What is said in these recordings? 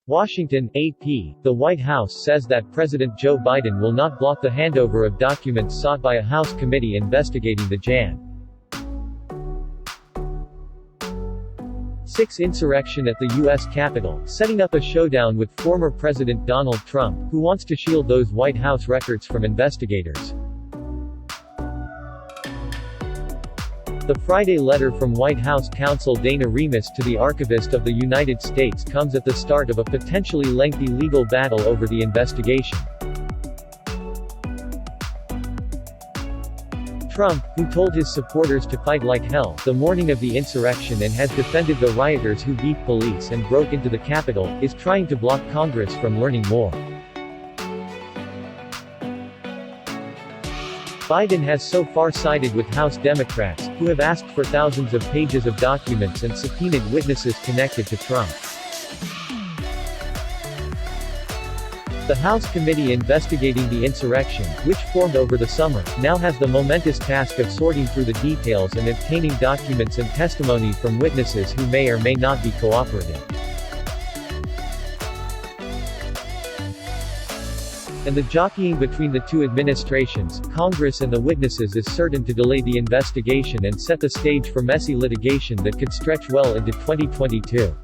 Washington, AP. The White House says that President Joe Biden will not block the handover of documents sought by a House committee investigating the Jan. 6 insurrection at the U.S. Capitol, setting up a showdown with former President Donald Trump, who wants to shield those White House records from investigators. The Friday letter from White House counsel Dana Remus to the Archivist of the United States comes at the start of a potentially lengthy legal battle over the investigation. Trump, who told his supporters to fight like hell the morning of the insurrection and has defended the rioters who beat police and broke into the Capitol, is trying to block Congress from learning more. Biden has so far sided with House Democrats, who have asked for thousands of pages of documents and subpoenaed witnesses connected to Trump. The House committee investigating the insurrection, which formed over the summer, now has the momentous task of sorting through the details and obtaining documents and testimony from witnesses who may or may not be cooperative. And the jockeying between the two administrations, Congress and the witnesses, is certain to delay the investigation and set the stage for messy litigation that could stretch well into 2022.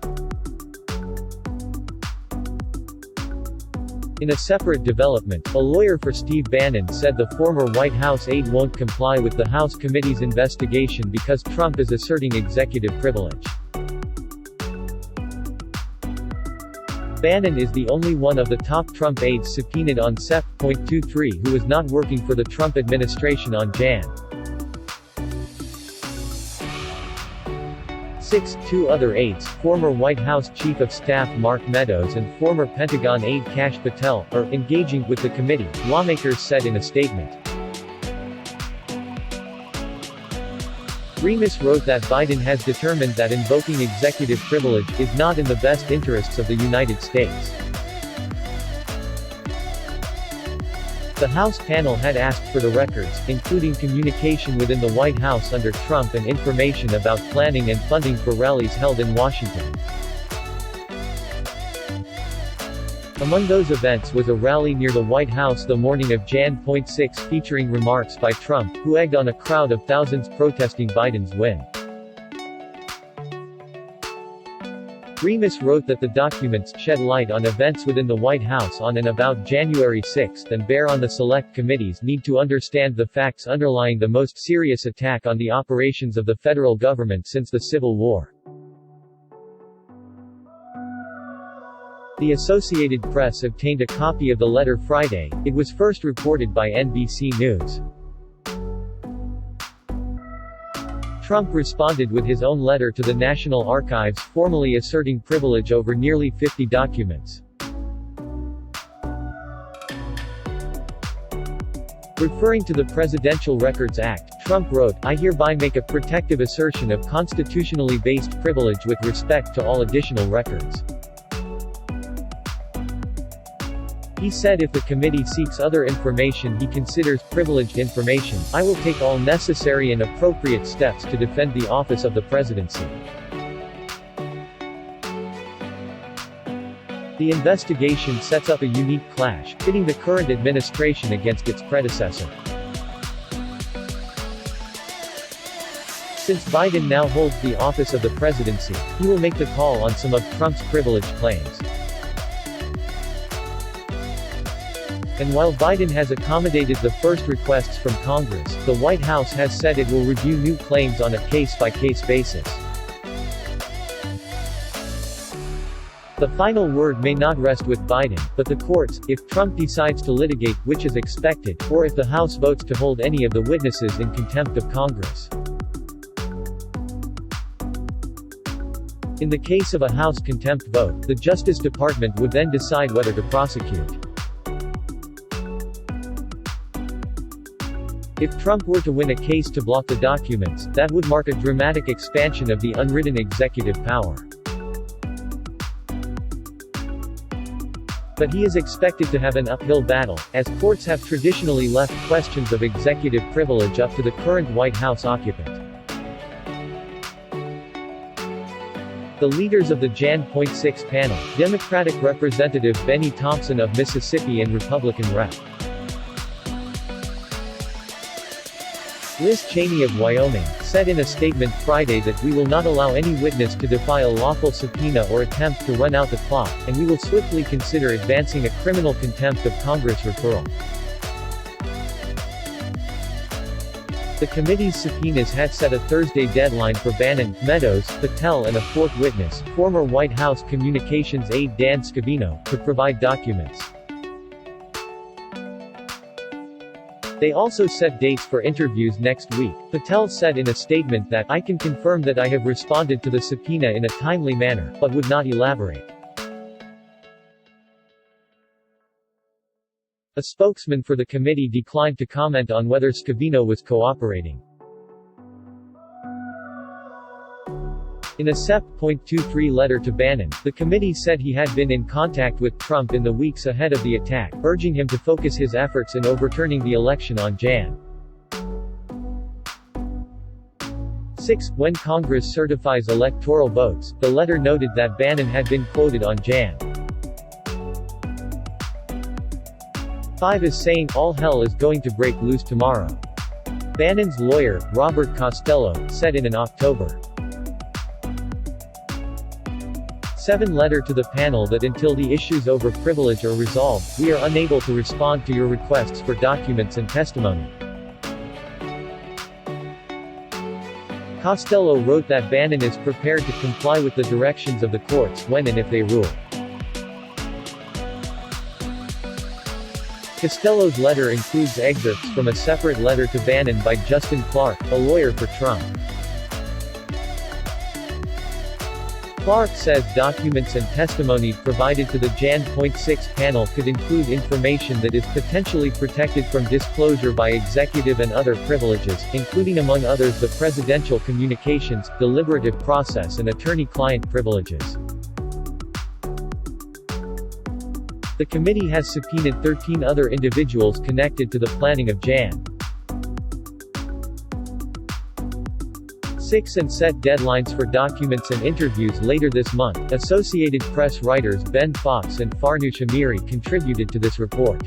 In a separate development, a lawyer for Steve Bannon said the former White House aide won't comply with the House committee's investigation because Trump is asserting executive privilege. Bannon is the only one of the top Trump aides subpoenaed on Sep.23 who is not working for the Trump administration on Jan. 6. 2 other aides, former White House Chief of Staff Mark Meadows and former Pentagon aide Kash Patel, are engaging with the committee, lawmakers said in a statement. Remus wrote that Biden has determined that invoking executive privilege is not in the best interests of the United States. The House panel had asked for the records, including communication within the White House under Trump and information about planning and funding for rallies held in Washington. Among those events was a rally near the White House the morning of Jan. 6 featuring remarks by Trump, who egged on a crowd of thousands protesting Biden's win. Remus wrote that the documents shed light on events within the White House on and about January 6 and bear on the select committee's need to understand the facts underlying the most serious attack on the operations of the federal government since the Civil War. The Associated Press obtained a copy of the letter Friday. It was first reported by NBC News. Trump responded with his own letter to the National Archives, formally asserting privilege over nearly 50 documents. Referring to the Presidential Records Act, Trump wrote, "I hereby make a protective assertion of constitutionally based privilege with respect to all additional records." He said if the committee seeks other information he considers privileged information, I will take all necessary and appropriate steps to defend the office of the presidency. The investigation sets up a unique clash, pitting the current administration against its predecessor. Since Biden now holds the office of the presidency, he will make the call on some of Trump's privilege claims. And while Biden has accommodated the first requests from Congress, the White House has said it will review new claims on a case-by-case basis. The final word may not rest with Biden, but the courts, if Trump decides to litigate, which is expected, or if the House votes to hold any of the witnesses in contempt of Congress. In the case of a House contempt vote, the Justice Department would then decide whether to prosecute. If Trump were to win a case to block the documents, that would mark a dramatic expansion of the unwritten executive power. But he is expected to have an uphill battle, as courts have traditionally left questions of executive privilege up to the current White House occupant. The leaders of the Jan.6 panel, Democratic Representative Benny Thompson of Mississippi and Republican Rep. Liz Cheney of Wyoming, said in a statement Friday that we will not allow any witness to defy a lawful subpoena or attempt to run out the clock, and we will swiftly consider advancing a criminal contempt of Congress referral. The committee's subpoenas had set a Thursday deadline for Bannon, Meadows, Patel and a fourth witness, former White House communications aide Dan Scavino, to provide documents. They also set dates for interviews next week. Patel said in a statement that, "I can confirm that I have responded to the subpoena in a timely manner, but would not elaborate." A spokesman for the committee declined to comment on whether Scavino was cooperating. In a Sep.23 letter to Bannon, the committee said he had been in contact with Trump in the weeks ahead of the attack, urging him to focus his efforts in overturning the election on Jan. 6. When Congress certifies electoral votes, the letter noted that Bannon had been quoted on Jan. 5 is saying, "All hell is going to break loose tomorrow." Bannon's lawyer, Robert Costello, said in an October 7 letter to the panel that until the issues over privilege are resolved, we are unable to respond to your requests for documents and testimony. Costello wrote that Bannon is prepared to comply with the directions of the courts when and if they rule. Costello's letter includes excerpts from a separate letter to Bannon by Justin Clark, a lawyer for Trump. Clark says documents and testimony provided to the Jan.6 panel could include information that is potentially protected from disclosure by executive and other privileges, including among others the presidential communications, deliberative process and attorney-client privileges. The committee has subpoenaed 13 other individuals connected to the planning of Jan. 6 and set deadlines for documents and interviews later this month. Associated Press writers Ben Fox and Farnoosh Amiri contributed to this report.